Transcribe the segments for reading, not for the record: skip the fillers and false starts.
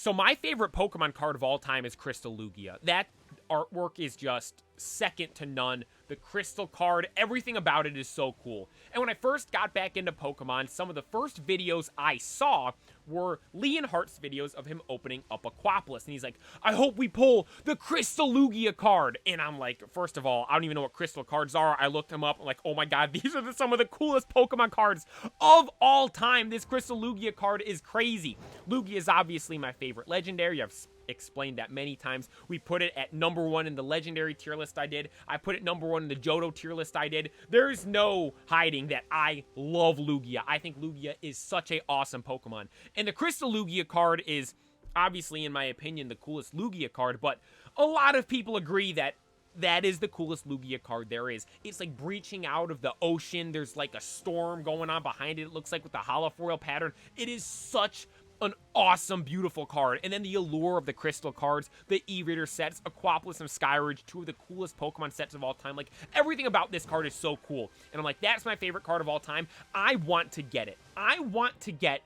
So my favorite Pokemon card of all time is Crystal Lugia. That artwork is just second to none. The crystal card, everything about it is so cool. And when I first got back into Pokemon, some of the first videos I saw were Lee and Hart's videos of him opening up Aquapolis. And he's like, I hope we pull the Crystal Lugia card. And I'm like, first of all, I don't even know what crystal cards are. I looked them up. I'm like, oh my god, these are some of the coolest Pokemon cards of all time. This Crystal Lugia card is crazy. Lugia is obviously my favorite legendary. I've explained that many times. We put it at number 1 in the legendary tier list I did. I put it number 1 in the Johto tier list I did. There's no hiding that I love Lugia. I think Lugia is such a awesome Pokemon. And the Crystal Lugia card is obviously, in my opinion, the coolest Lugia card, but a lot of people agree that that is the coolest Lugia card there is. It's like breaching out of the ocean. There's like a storm going on behind it. It looks like with the holofoil pattern. It is such an awesome, beautiful card. And then the allure of the crystal cards, the E-Reader sets, Aquapolis and Skyridge, 2 of the coolest Pokemon sets of all time. Like, everything about this card is so cool. And I'm like, that's my favorite card of all time. I want to get it. I want to get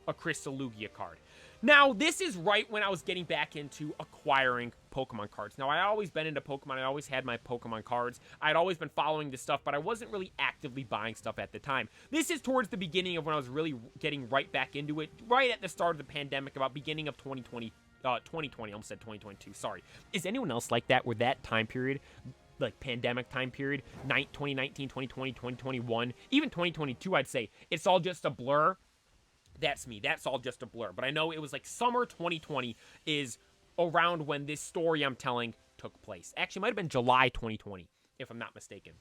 a Crystal Lugia card. Now, this is right when I was getting back into acquiring Pokemon cards. Now, I always been into Pokemon. I always had my Pokemon cards. I'd always been following this stuff, but I wasn't really actively buying stuff at the time. This is towards the beginning of when I was really getting right back into it, right at the start of the pandemic, about beginning of 2020, I almost said 2022, sorry. Is anyone else like that, where that time period, like pandemic time period, 2019, 2020, 2021, even 2022, I'd say, it's all just a blur? That's me. That's all just a blur. But I know it was like summer 2020 is around when this story I'm telling took place. Actually, it might have been July 2020, if I'm not mistaken.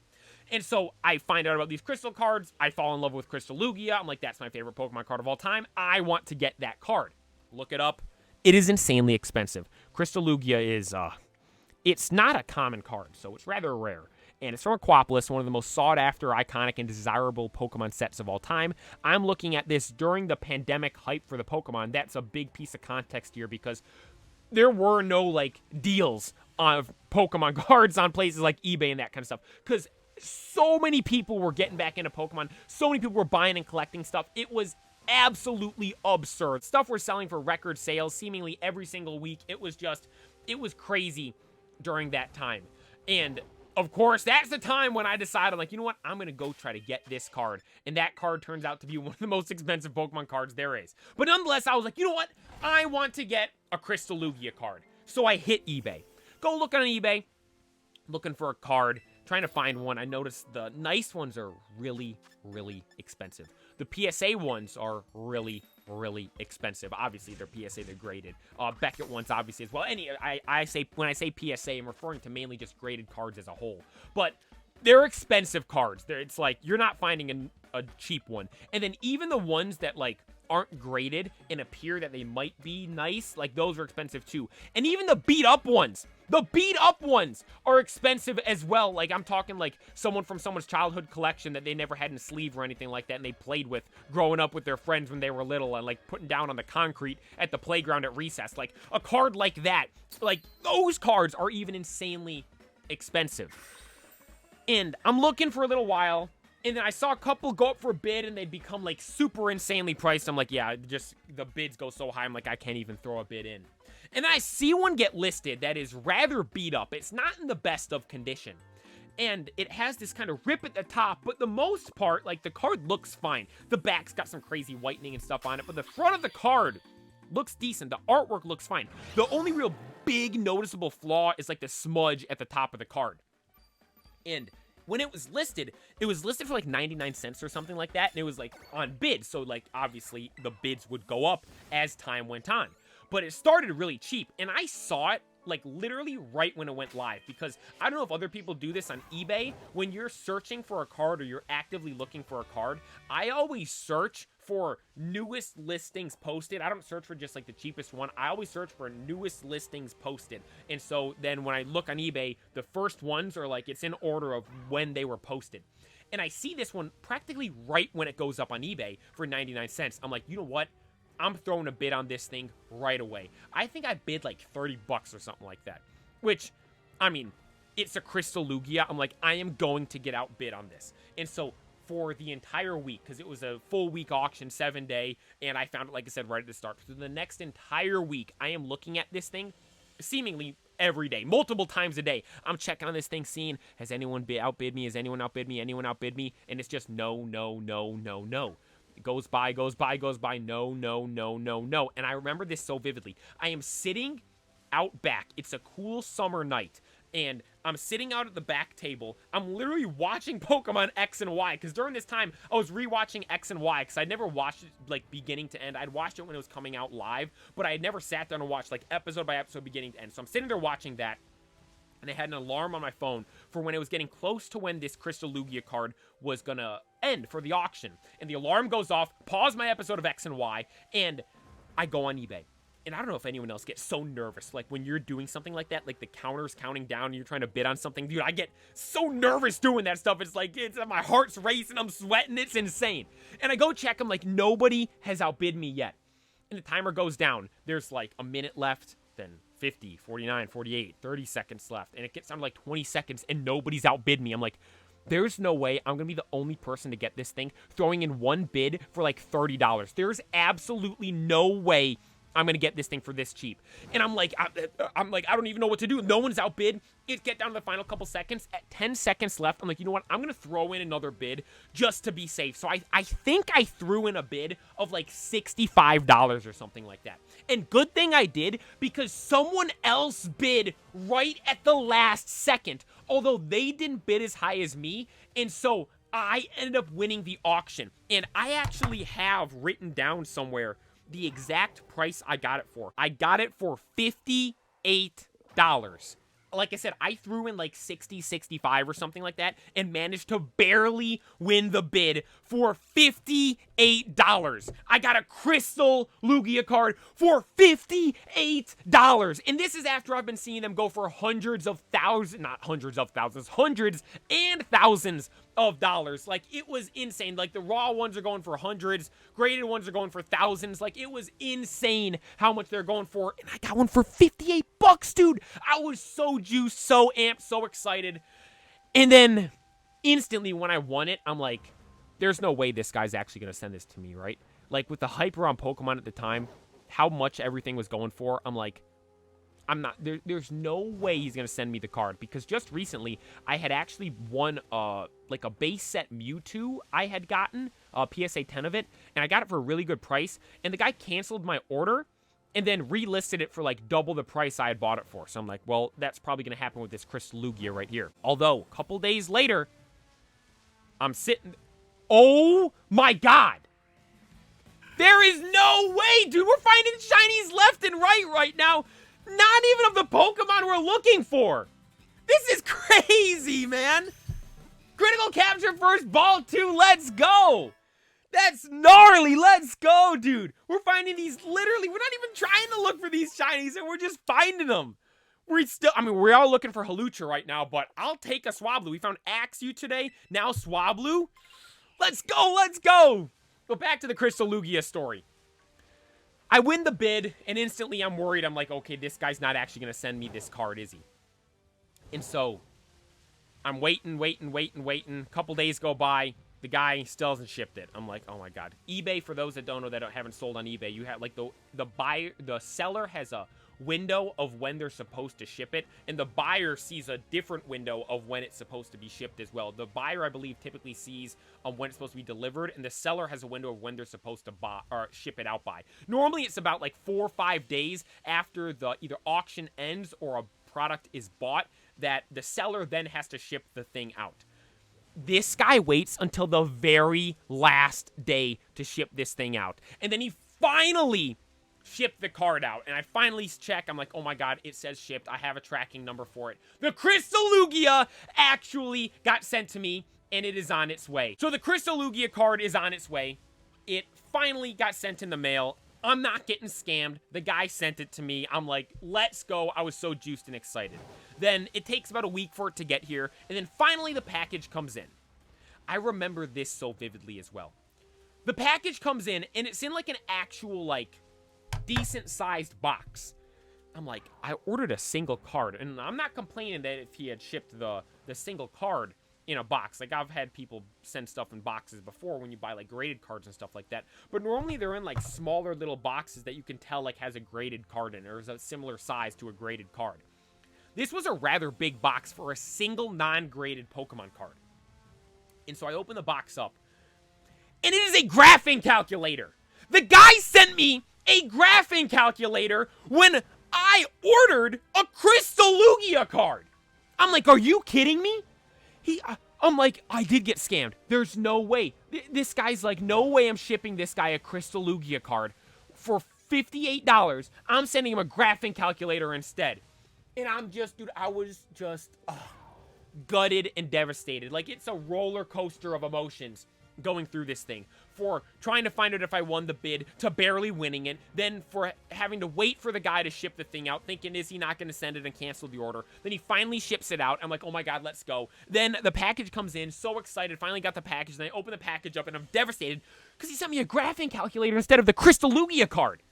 And so I find out about these crystal cards. I fall in love with Crystal Lugia. I'm like, that's my favorite Pokemon card of all time. I want to get that card. Look it up. It is insanely expensive. Crystal Lugia is, it's not a common card, so it's rather rare. And it's from Aquapolis, one of the most sought-after, iconic, and desirable Pokemon sets of all time. I'm looking at this during the pandemic hype for the Pokemon. That's a big piece of context here, because there were no, like, deals of Pokemon cards on places like eBay and that kind of stuff. Because so many people were getting back into Pokemon. So many people were buying and collecting stuff. It was absolutely absurd. Stuff were selling for record sales seemingly every single week. It was crazy during that time. And of course, that's the time when I decided, like, you know what? I'm going to go try to get this card. And that card turns out to be one of the most expensive Pokemon cards there is. But nonetheless, I was like, you know what? I want to get a Crystal Lugia card. So I hit eBay. Go look on eBay, looking for a card, trying to find one. I noticed the nice ones are really, really expensive. The PSA ones are really, really expensive. Obviously, they're PSA, they're graded. Beckett ones, obviously, as well. When I say PSA, I'm referring to mainly just graded cards as a whole. But they're expensive cards. It's like, you're not finding a cheap one. And then even the ones that, like, aren't graded and appear that they might be nice, like, those are expensive too. And even the beat up ones are expensive as well. Like, I'm talking like someone from someone's childhood collection that they never had in a sleeve or anything like that, and they played with growing up with their friends when they were little, and like putting down on the concrete at the playground at recess. Like, a card like that, like, those cards are even insanely expensive. And I'm looking for a little while, and then I saw a couple go up for a bid, and they become, like, super insanely priced. I'm like, yeah, just the bids go so high, I'm like, I can't even throw a bid in. And then I see one get listed that is rather beat up. It's not in the best of condition. And it has this kind of rip at the top, but the most part, like, the card looks fine. The back's got some crazy whitening and stuff on it, but the front of the card looks decent. The artwork looks fine. The only real big noticeable flaw is, like, the smudge at the top of the card. And when it was listed for like 99 cents or something like that, and it was like on bid, so like obviously the bids would go up as time went on. But it started really cheap, and I saw it like literally right when it went live, because I don't know if other people do this on eBay. When you're searching for a card, or you're actively looking for a card, I always search for newest listings posted. I don't search for just like the cheapest one. I always search for newest listings posted. And so then when I look on eBay, the first ones are like, it's in order of when they were posted. And I see this one practically right when it goes up on eBay for 99 cents. I'm like, you know what? I'm throwing a bid on this thing right away. I think I bid like 30 bucks or something like that. Which, I mean, it's a Crystal Lugia. I'm like, I am going to get outbid on this. And so for the entire week, because it was a full week auction, 7-day, and I found it, like I said, right at the start. So the next entire week, I am looking at this thing seemingly every day, multiple times a day. I'm checking on this thing, seeing, has anyone outbid me? Has anyone outbid me? Anyone outbid me? And it's just no, no, no, no, no. It goes by, goes by, goes by, no, no, no, no, no. And I remember this so vividly. I am sitting out back. It's a cool summer night. And I'm sitting out at the back table. I'm literally watching Pokemon X and Y. Because during this time, I was rewatching X and Y. Because I'd never watched it, like, beginning to end. I'd watched it when it was coming out live. But I had never sat down and watched, like, episode by episode, beginning to end. So I'm sitting there watching that. And I had an alarm on my phone for when it was getting close to when this Crystal Lugia card was going to end for the auction. And the alarm goes off. Pause my episode of X and Y. And I go on eBay. And I don't know if anyone else gets so nervous, like when you're doing something like that, like the counter's counting down and you're trying to bid on something. Dude, I get so nervous doing that stuff. It's like, my heart's racing, I'm sweating, it's insane. And I go check, I'm like, nobody has outbid me yet. And the timer goes down. There's like a minute left, then 50, 49, 48, 30 seconds left. And it gets down to like 20 seconds and nobody's outbid me. I'm like, there's no way I'm going to be the only person to get this thing, throwing in one bid for like $30. There's absolutely no way I'm going to get this thing for this cheap. And I'm like, I don't even know what to do. No one's outbid. It get down to the final couple seconds. At 10 seconds left, I'm like, you know what? I'm going to throw in another bid just to be safe. So I think I threw in a bid of like $65 or something like that. And good thing I did, because someone else bid right at the last second, although they didn't bid as high as me. And so I ended up winning the auction. And I actually have written down somewhere the exact price I got it for. I got it for $58. Like I said, I threw in like 60, 65 or something like that and managed to barely win the bid for $58. I got a Crystal Lugia card for $58. And this is after I've been seeing them go for hundreds and thousands of dollars. Like, it was insane. Like, the raw ones are going for hundreds, graded ones are going for thousands. Like, it was insane how much they're going for. And I got one for 58 bucks, dude. I was so juiced, so amped, so excited. And then instantly when I won it, I'm like, there's no way this guy's actually going to send this to me, right? Like, with the hype around Pokemon at the time, how much everything was going for, I'm like, there's no way he's going to send me the card. Because just recently, I had actually won, like a base set Mewtwo I had gotten, PSA 10 of it, and I got it for a really good price, and the guy canceled my order, and then relisted it for like double the price I had bought it for. So I'm like, well, that's probably going to happen with this Crystal Lugia right here. Although, a couple days later, I'm sitting, oh my god! There is no way, dude! We're finding shinies left and right now! Not even of the Pokemon we're looking for. This is crazy, man. Critical capture first, ball 2, let's go. That's gnarly, let's go, dude. We're finding these literally, we're not even trying to look for these shinies, and we're just finding them. We are looking for Halucha right now, but I'll take a Swablu. We found Axew today, now Swablu. Let's go, let's go. But back to the Crystal Lugia story. I win the bid, and instantly I'm worried. I'm like, okay, this guy's not actually going to send me this card, is he? And so, I'm waiting. A couple days go by. The guy still hasn't shipped it. I'm like, oh my god. eBay, for those that don't know, that haven't sold on eBay, you have, like, the seller has a window of when they're supposed to ship it, and the buyer sees a different window of when it's supposed to be shipped as well. The buyer, I believe, typically sees when it's supposed to be delivered, and the seller has a window of when they're supposed to buy or ship it out by. Normally, it's about like 4 or 5 days after the either auction ends or a product is bought that the seller then has to ship the thing out. This guy waits until the very last day to ship this thing out, and then he finally shipped the card out, and I finally check. I'm like, oh my god, it says shipped. I have a tracking number for it. The Crystal Lugia actually got sent to me, and it is on its way. So the Crystal Lugia card is on its way. It finally got sent in the mail. I'm not getting scammed. The guy sent it to me. I'm like, let's go. I was so juiced and excited. Then it takes about a week for it to get here, and then finally the package comes in. I remember this so vividly as well. The package comes in, and it's in like an actual, like, decent-sized box. I'm like, I ordered a single card, and I'm not complaining that if he had shipped the single card, in a box. Like, I've had people send stuff in boxes before when you buy, like, graded cards and stuff like that. But normally they're in, like, smaller little boxes that you can tell, like, has a graded card in it or is a similar size to a graded card. This was a rather big box for a single non-graded Pokemon card. And so I open the box up, and it is a graphing calculator. The guy sent me a graphing calculator when I ordered a Crystal Lugia card. I'm like, are you kidding me? I'm like, I did get scammed. There's no way. This guy's like, no way I'm shipping this guy a Crystal Lugia card for $58. I'm sending him a graphing calculator instead. And I'm just, dude, I was just gutted and devastated. Like, it's a roller coaster of emotions going through this thing. For trying to find out if I won the bid, to barely winning it, then for having to wait for the guy to ship the thing out, thinking, is he not going to send it and cancel the order? Then he finally ships it out. I'm like, oh my god, let's go. Then the package comes in, so excited, finally got the package, then I open the package up, and I'm devastated, because he sent me a graphing calculator instead of the Crystal Lugia card.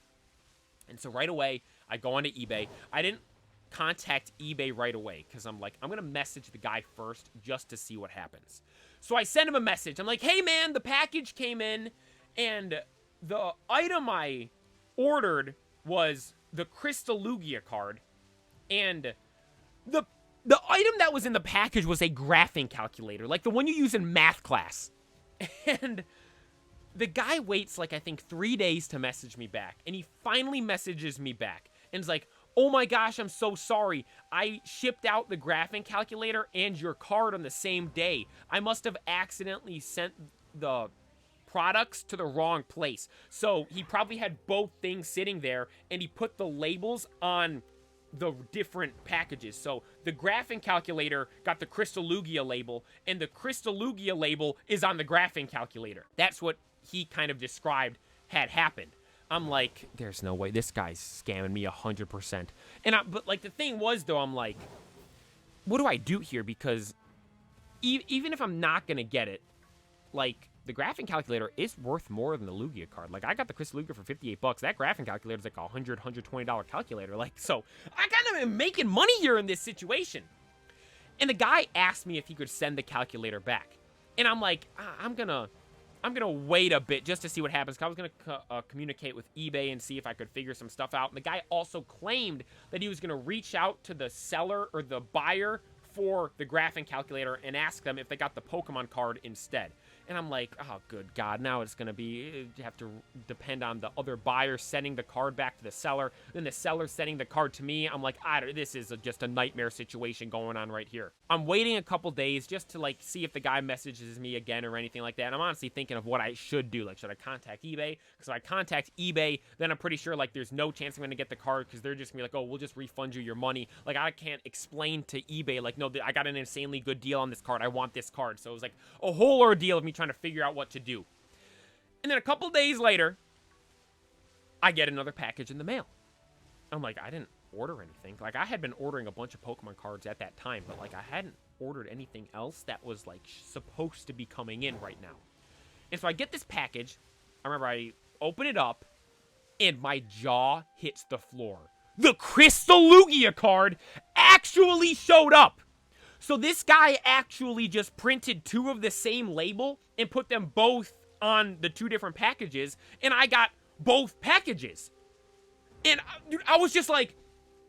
And so right away, I go onto eBay. I didn't contact eBay right away, because I'm like, I'm going to message the guy first, just to see what happens. So I send him a message. I'm like, hey man, the package came in, and the item I ordered was the Crystal Lugia card, and the item that was in the package was a graphing calculator, like the one you use in math class. And the guy waits, like, I think 3 days to message me back, and he finally messages me back, and is like, oh my gosh, I'm so sorry. I shipped out the graphing calculator and your card on the same day. I must have accidentally sent the products to the wrong place. So he probably had both things sitting there, and he put the labels on the different packages. So the graphing calculator got the Crystal Lugia label, and the Crystal Lugia label is on the graphing calculator. That's what he kind of described had happened. I'm like, there's no way. This guy's scamming me 100%. But like, the thing was, though, I'm like, what do I do here? Because even if I'm not going to get it, like, the graphing calculator is worth more than the Lugia card. Like, I got the Crystal Lugia for $58. That graphing calculator is like a $100, $120 calculator. Like, so I kind of am making money here in this situation. And the guy asked me if he could send the calculator back. And I'm like, I'm gonna wait a bit just to see what happens. I was going to communicate with eBay and see if I could figure some stuff out. And the guy also claimed that he was going to reach out to the seller or the buyer for the graphing calculator and ask them if they got the Pokemon card instead. And I'm like, oh, good God, now it's going to be, you have to depend on the other buyer sending the card back to the seller, then the seller sending the card to me. I'm like, this is just a nightmare situation going on right here. I'm waiting a couple days just to, like, see if the guy messages me again or anything like that. And I'm honestly thinking of what I should do. Like, should I contact eBay? Because if I contact eBay, then I'm pretty sure, like, there's no chance I'm going to get the card, because they're just going to be like, oh, we'll just refund you your money. Like, I can't explain to eBay, like, no, I got an insanely good deal on this card. I want this card. So it was like a whole ordeal of me trying to figure out what to do. And then a couple days later, I get another package in the mail. I'm like, I didn't order anything. Like, I had been ordering a bunch of Pokemon cards at that time, but, like, I hadn't ordered anything else that was, like, supposed to be coming in right now. And so I get this package. I remember I open it up, and my jaw hits the floor. The Crystal Lugia card actually showed up. So this guy actually just printed two of the same label and put them both on the two different packages, and I got both packages. And dude, I was just like,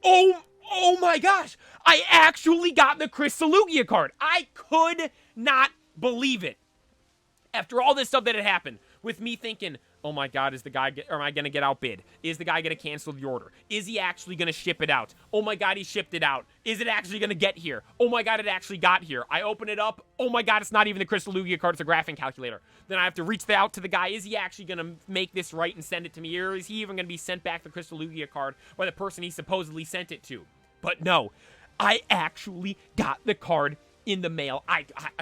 oh my gosh, I actually got the Crystal Lugia card. I could not believe it. After all this stuff that had happened, with me thinking, oh my god, am I going to get outbid? Is the guy going to cancel the order? Is he actually going to ship it out? Oh my god, he shipped it out. Is it actually going to get here? Oh my god, it actually got here. I open it up. Oh my god, it's not even the Crystal Lugia card, it's a graphing calculator. Then I have to reach out to the guy. Is he actually going to make this right and send it to me? Or is he even going to be sent back the Crystal Lugia card by the person he supposedly sent it to? But no, I actually got the card in the mail.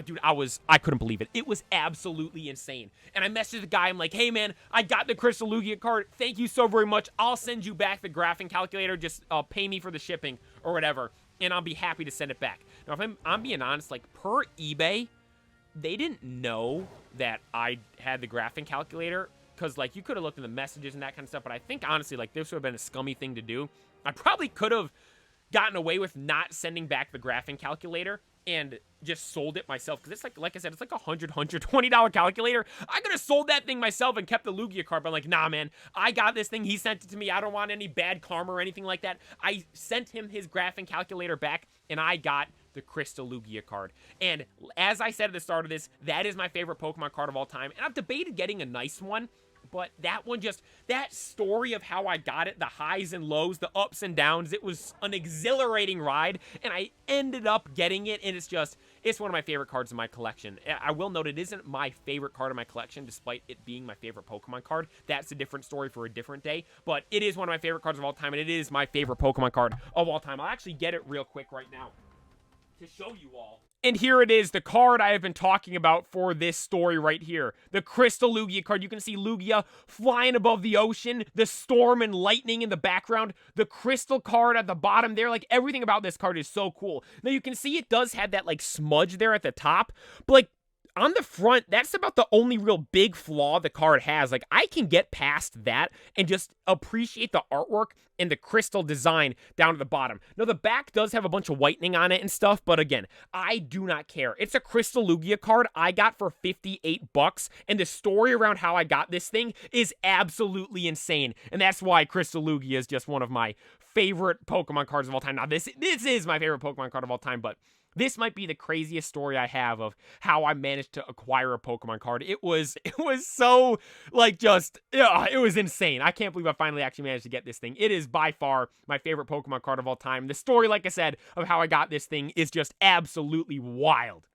Dude, I couldn't believe it. It was absolutely insane. And I messaged the guy. I'm like, hey man, I got the Crystal Lugia card. Thank you so very much. I'll send you back the graphing calculator. Just pay me for the shipping or whatever, and I'll be happy to send it back. Now, if I'm being honest, like, per eBay, they didn't know that I had the graphing calculator, because, like, you could have looked in the messages and that kind of stuff, but I think, honestly, like, this would have been a scummy thing to do. I probably could have gotten away with not sending back the graphing calculator and just sold it myself, because it's like I said, it's like $120 calculator. I could have sold that thing myself and kept the Lugia card, but I'm like, nah, man, I got this thing. He sent it to me. I don't want any bad karma or anything like that. I sent him his graphing calculator back, and I got the Crystal Lugia card. And as I said at the start of this, that is my favorite Pokemon card of all time, and I've debated getting a nice one, but that one just, that story of how I got it, the highs and lows, the ups and downs, it was an exhilarating ride, and I ended up getting it, and it's one of my favorite cards in my collection. I will note it isn't my favorite card in my collection, despite it being my favorite Pokemon card. That's a different story for a different day, but it is one of my favorite cards of all time, and it is my favorite Pokemon card of all time. I'll actually get it real quick right now to show you all. And here it is, the card I have been talking about for this story right here. The Crystal Lugia card. You can see Lugia flying above the ocean, the storm and lightning in the background, the crystal card at the bottom there. Like, everything about this card is so cool. Now, you can see it does have that, like, smudge there at the top, but, like, on the front, that's about the only real big flaw the card has. Like, I can get past that and just appreciate the artwork and the crystal design down to the bottom. Now, the back does have a bunch of whitening on it and stuff, but again, I do not care. It's a Crystal Lugia card I got for $58, and the story around how I got this thing is absolutely insane, and that's why Crystal Lugia is just one of my favorite Pokemon cards of all time. Now, this is my favorite Pokemon card of all time, but this might be the craziest story I have of how I managed to acquire a Pokemon card. It was so, like, just, it was insane. I can't believe I finally actually managed to get this thing. It is by far my favorite Pokemon card of all time. The story, like I said, of how I got this thing is just absolutely wild.